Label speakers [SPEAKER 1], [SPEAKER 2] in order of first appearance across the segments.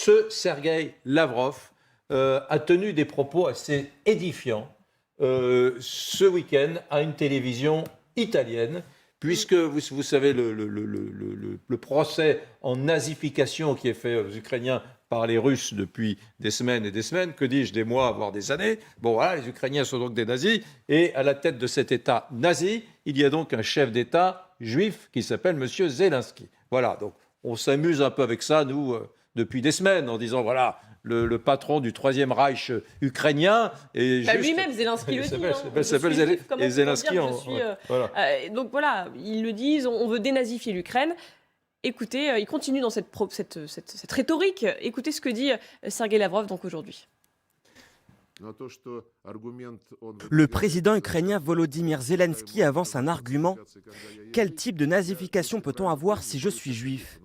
[SPEAKER 1] ce Sergueï Lavrov a tenu des propos assez édifiants ce week-end à une télévision italienne, puisque vous savez le procès en nazification qui est fait aux Ukrainiens par les Russes depuis des semaines et des semaines, que dis-je, des mois, voire des années. Bon voilà, les Ukrainiens sont donc des nazis, et à la tête de cet État nazi, il y a donc un chef d'État juif qui s'appelle M. Zelensky. Voilà, donc on s'amuse un peu avec ça, nous, depuis des semaines, en disant, voilà, le patron du Troisième Reich ukrainien. Et
[SPEAKER 2] lui-même, Zelensky le dit.
[SPEAKER 1] S'appelle Zelensky.
[SPEAKER 2] Voilà. Donc voilà, ils le disent, on veut dénazifier l'Ukraine. Écoutez, il continue dans cette rhétorique. Écoutez ce que dit Sergueï Lavrov donc aujourd'hui.
[SPEAKER 3] Le président ukrainien Volodymyr Zelensky avance un argument. Quel type de nazification peut-on avoir si je suis juif ?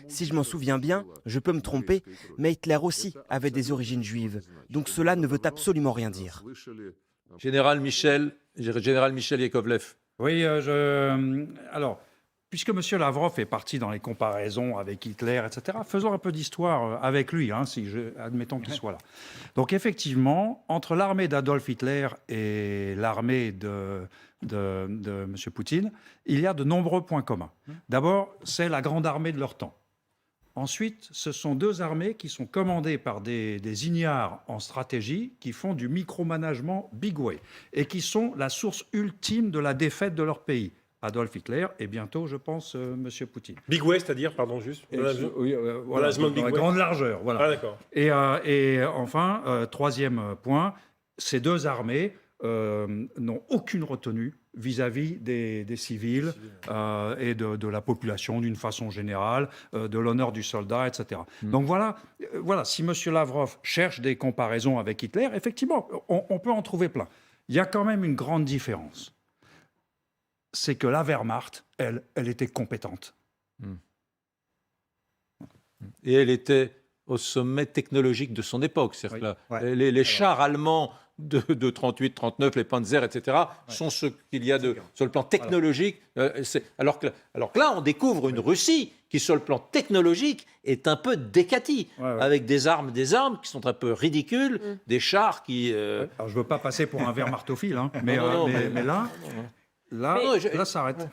[SPEAKER 3] Si je m'en souviens bien, je peux me tromper, mais Hitler aussi avait des origines juives. Donc cela ne veut absolument rien dire.
[SPEAKER 1] Général Michel Yakovlev.
[SPEAKER 4] Oui, alors, puisque M. Lavrov est parti dans les comparaisons avec Hitler, etc., faisons un peu d'histoire avec lui, admettons qu'il soit là. Donc effectivement, entre l'armée d'Adolf Hitler et l'armée de M. Poutine, il y a de nombreux points communs. D'abord, c'est la grande armée de leur temps. Ensuite, ce sont deux armées qui sont commandées par des ignares en stratégie qui font du micromanagement big way et qui sont la source ultime de la défaite de leur pays. Adolf Hitler et bientôt, je pense, M. Poutine.
[SPEAKER 5] Big way, c'est-à-dire, pardon, juste
[SPEAKER 4] voilà, dans la grande largeur. Voilà.
[SPEAKER 5] Ah, d'accord.
[SPEAKER 4] Et enfin, troisième point, ces deux armées n'ont aucune retenue vis-à-vis des civils et de la population d'une façon générale, de l'honneur du soldat, etc. Donc voilà, si M. Lavrov cherche des comparaisons avec Hitler, effectivement, on peut en trouver plein. Il y a quand même une grande différence. C'est que la Wehrmacht, elle était compétente.
[SPEAKER 1] Et elle était au sommet technologique de son époque. Les chars allemands de 38, 39, les Panzer, etc., sont ce qu'il y a sur le plan technologique. Alors que là, on découvre une Russie qui, sur le plan technologique, est un peu décatie, avec des armes qui sont un peu ridicules, des chars qui...
[SPEAKER 4] Alors, je ne veux pas passer pour un Wehrmachtophile, mais là, ça arrête.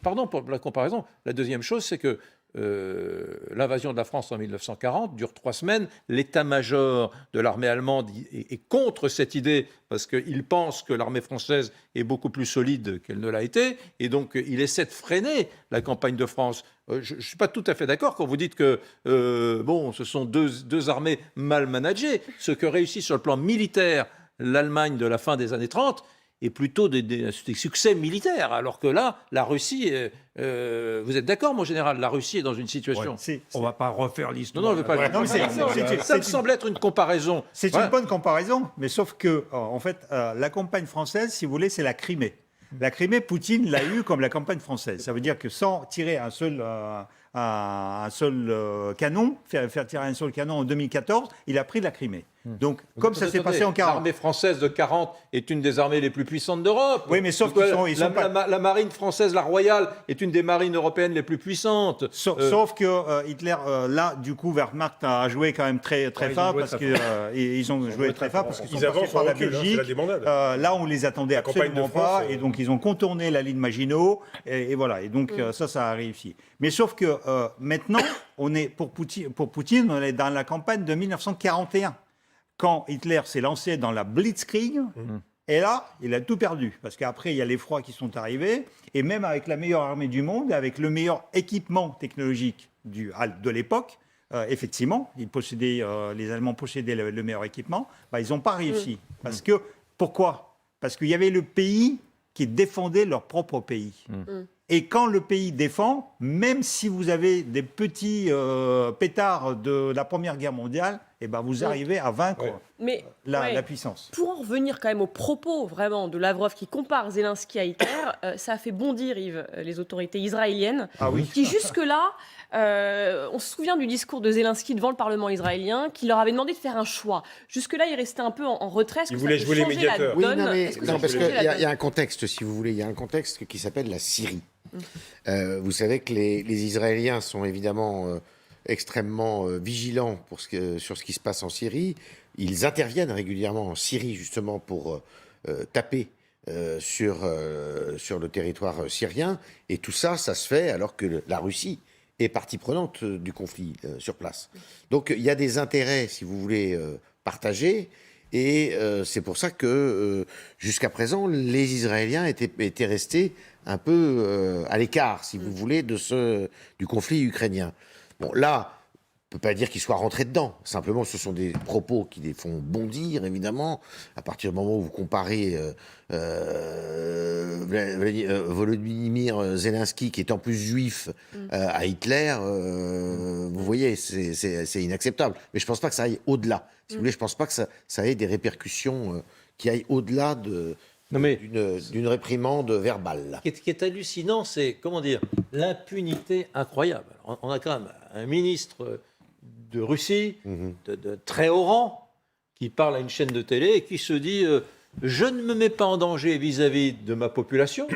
[SPEAKER 1] Pardon pour la comparaison. La deuxième chose, c'est que l'invasion de la France en 1940 dure 3 semaines. L'état-major de l'armée allemande est contre cette idée parce qu'il pense que l'armée française est beaucoup plus solide qu'elle ne l'a été. Et donc, il essaie de freiner la campagne de France. Je ne suis pas tout à fait d'accord quand vous dites que ce sont deux armées mal managées. Ce que réussit sur le plan militaire l'Allemagne de la fin des années 30, et plutôt des succès militaires. Alors que là, la Russie, vous êtes d'accord, mon général, la Russie est dans une situation...
[SPEAKER 4] On ne va pas refaire l'histoire.
[SPEAKER 1] Non, je ne veux pas. Ça me semble être une comparaison.
[SPEAKER 6] C'est une bonne comparaison, mais sauf que, en fait, la campagne française, si vous voulez, c'est la Crimée. La Crimée, Poutine l'a eu comme la campagne française. Ça veut dire que sans tirer un seul canon, faire tirer un seul canon en 2014, il a pris la Crimée. Donc, comme ça s'est passé en 40.
[SPEAKER 1] L'armée française de 40 est une des armées les plus puissantes d'Europe.
[SPEAKER 6] Oui, mais sauf qu'ils sont pas...
[SPEAKER 1] La marine française, la Royale, est une des marines européennes les plus puissantes.
[SPEAKER 6] Sauf que Hitler, là, du coup, Wehrmacht a joué quand même très fort parce qu'ils ont joué très fort parce qu'ils sont passés par la Belgique. Là, on les attendait absolument pas, et donc ils ont contourné la ligne Maginot, et voilà. Et donc ça a réussi. Mais sauf que maintenant, pour Poutine, on est dans la campagne de 1941. Quand Hitler s'est lancé dans la Blitzkrieg, et là, il a tout perdu. Parce qu'après, il y a les froids qui sont arrivés, et même avec la meilleure armée du monde, avec le meilleur équipement technologique de l'époque, effectivement, les Allemands possédaient le meilleur équipement, ils n'ont pas réussi. Pourquoi ? Parce qu'il y avait le pays qui défendait leur propre pays. Et quand le pays défend, même si vous avez des petits pétards de la Première Guerre mondiale, vous arrivez à vaincre la puissance.
[SPEAKER 2] Pour en revenir quand même aux propos vraiment de Lavrov qui compare Zelensky à Hitler, ça a fait bondir, Yves, les autorités israéliennes, qui jusque-là, on se souvient du discours de Zelensky devant le Parlement israélien, qui leur avait demandé de faire un choix. Jusque-là, il restait un peu en retrait.
[SPEAKER 5] Il voulait jouer les médiateurs.
[SPEAKER 7] Oui, parce qu'il y a un contexte, si vous voulez, il y a un contexte qui s'appelle la Syrie. Vous savez que les Israéliens sont évidemment extrêmement vigilants sur ce qui se passe en Syrie. Ils interviennent régulièrement en Syrie, justement, pour taper sur le territoire syrien. Et tout ça, ça se fait alors que la Russie est partie prenante du conflit sur place. Donc il y a des intérêts, si vous voulez, partagés. Et c'est pour ça que jusqu'à présent, les Israéliens étaient restés un peu à l'écart, si vous voulez, du conflit ukrainien. Bon, là, on ne peut pas dire qu'ils soient rentrés dedans. Simplement, ce sont des propos qui les font bondir, évidemment. À partir du moment où vous comparez Volodymyr Zelensky, qui est en plus juif, à Hitler, vous voyez, c'est inacceptable. Mais je ne pense pas que ça aille au-delà. Si vous voulez, je ne pense pas que ça ait des répercussions qui aillent au-delà d'une réprimande verbale.
[SPEAKER 1] Ce qui est hallucinant, c'est, comment dire, l'impunité incroyable. On a quand même un ministre de Russie, de très haut rang, qui parle à une chaîne de télé et qui se dit je ne me mets pas en danger vis-à-vis de ma population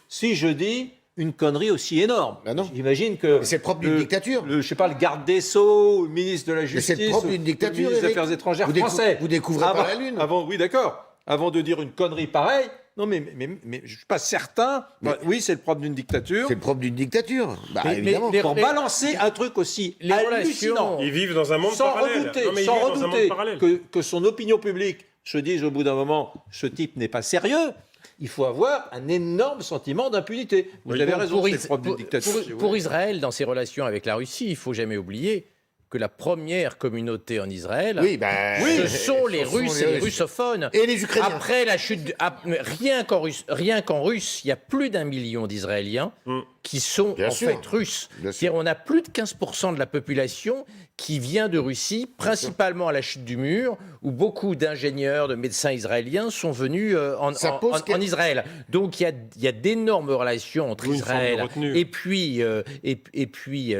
[SPEAKER 1] si je dis une connerie aussi énorme.
[SPEAKER 7] Ben non.
[SPEAKER 1] J'imagine que
[SPEAKER 7] c'est le propre d'une dictature.
[SPEAKER 1] Je sais pas, le garde des Sceaux, le ministre de la Justice,
[SPEAKER 7] c'est le propre d'une dictature,
[SPEAKER 1] le ministre des Affaires étrangères français.
[SPEAKER 7] Vous découvrez pas la Lune.
[SPEAKER 1] Oui, d'accord. Avant de dire une connerie pareille, non, mais je ne suis pas certain. Oui, c'est le propre d'une dictature.
[SPEAKER 7] C'est le propre d'une dictature. Évidemment.
[SPEAKER 1] Pour balancer un truc aussi hallucinant.
[SPEAKER 5] Ils vivent dans un monde parallèle.
[SPEAKER 1] Sans redouter que son opinion publique se dise au bout d'un moment, ce type n'est pas sérieux. Il faut avoir un énorme sentiment d'impunité. Vous avez raison, c'est le propre d'une dictature.
[SPEAKER 8] Pour Israël, dans ses relations avec la Russie, il ne faut jamais oublier que la première communauté en Israël, ce sont les Russes et les russophones.
[SPEAKER 7] Et les Ukrainiens.
[SPEAKER 8] Après la chute, rien qu'en Russe, il y a plus d'1 million d'Israéliens qui sont fait russes. C'est-à-dire, on a plus de 15% de la population qui vient de Russie, principalement à la chute du mur, où beaucoup d'ingénieurs, de médecins israéliens sont venus en Israël. Donc il y a d'énormes relations entre Israël et puis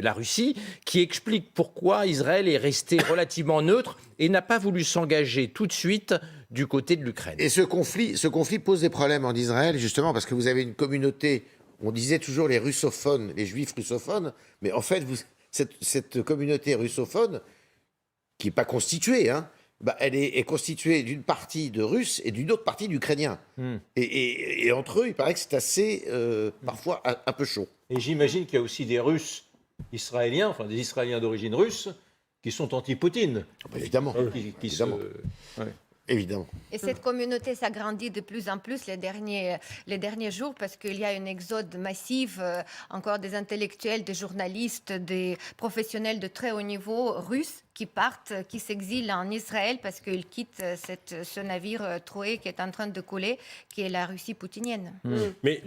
[SPEAKER 8] la Russie, qui expliquent pourquoi Israël est resté relativement neutre et n'a pas voulu s'engager tout de suite du côté de l'Ukraine.
[SPEAKER 7] Et ce conflit pose des problèmes en Israël, justement, parce que vous avez une communauté, on disait toujours les russophones, les juifs russophones, mais en fait, cette communauté russophone, qui n'est pas constituée, elle est constituée d'une partie de Russes et d'une autre partie d'Ukrainiens. Et entre eux, il paraît que c'est assez, parfois, un peu chaud.
[SPEAKER 1] Et j'imagine qu'il y a aussi des Russes israéliens, enfin des Israéliens d'origine russe, qui sont anti-Poutine.
[SPEAKER 7] Évidemment. Évidemment.
[SPEAKER 9] Et cette communauté s'agrandit de plus en plus les derniers jours parce qu'il y a une exode massive, encore des intellectuels, des journalistes, des professionnels de très haut niveau russes qui partent, qui s'exilent en Israël parce qu'ils quittent ce navire Troé qui est en train de couler, qui est la Russie poutinienne.
[SPEAKER 5] Mais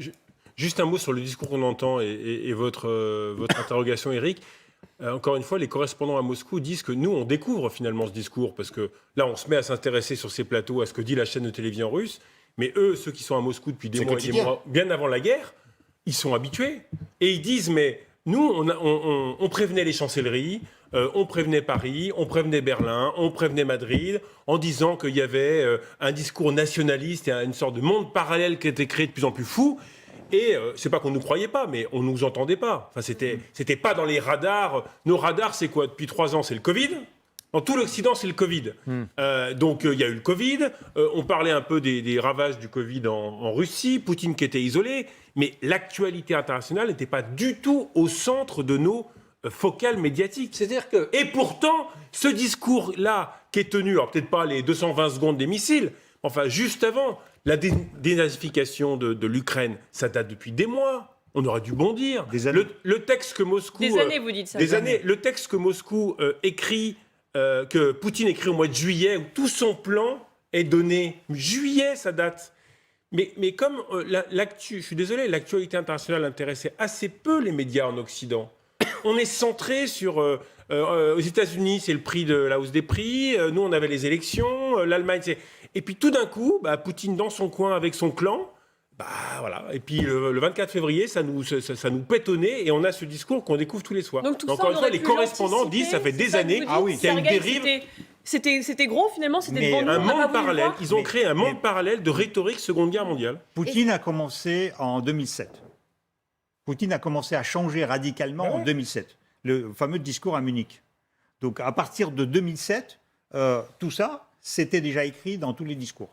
[SPEAKER 5] juste un mot sur le discours qu'on entend et votre interrogation, Éric. Encore une fois, les correspondants à Moscou disent que nous, on découvre finalement ce discours, parce que là, on se met à s'intéresser sur ces plateaux à ce que dit la chaîne de télévision russe, mais eux, ceux qui sont à Moscou depuis des mois, bien avant la guerre, ils sont habitués. Et ils disent, mais nous, on prévenait les chancelleries, on prévenait Paris, on prévenait Berlin, on prévenait Madrid, en disant qu'il y avait un discours nationaliste et une sorte de monde parallèle qui était créé de plus en plus fou. Et c'est pas qu'on nous croyait pas, mais on nous entendait pas. Enfin, c'était pas dans les radars. Nos radars, c'est quoi? Depuis 3 ans, c'est le Covid. Dans tout l'Occident, c'est le Covid. Donc, il y a eu le Covid. On parlait un peu des ravages du Covid en Russie. Poutine qui était isolé. Mais l'actualité internationale n'était pas du tout au centre de nos focales médiatiques.
[SPEAKER 1] C'est-à-dire que...
[SPEAKER 5] Et pourtant, ce discours-là, qui est tenu, alors peut-être pas les 220 secondes des missiles, enfin, juste avant... La dénazification de l'Ukraine, ça date depuis des mois. On aurait dû bondir. Le texte que Moscou...
[SPEAKER 2] Des années, vous dites ça.
[SPEAKER 5] Des années. Le texte que Moscou écrit, que Poutine écrit au mois de juillet, où tout son plan est donné. Juillet, ça date. Mais comme je suis désolé, l'actualité internationale intéressait assez peu les médias en Occident. On est centré sur... aux États-Unis, c'est le prix de la hausse des prix. Nous, on avait les élections. L'Allemagne, c'est... Et puis tout d'un coup, Poutine dans son coin avec son clan, voilà. Et puis le 24 février, ça nous pète au nez et on a ce discours qu'on découvre tous les soirs.
[SPEAKER 2] Donc
[SPEAKER 5] encore une fois, les correspondants disent ça fait des années qu'il y a une dérive.
[SPEAKER 2] C'était gros finalement, c'était devant nous.
[SPEAKER 5] Un monde parallèle. Ils ont créé un monde parallèle de rhétorique Seconde Guerre mondiale.
[SPEAKER 6] Poutine a commencé en 2007. Poutine a commencé à changer radicalement en 2007. le fameux discours à Munich. Donc à partir de 2007, tout ça, c'était déjà écrit dans tous les discours.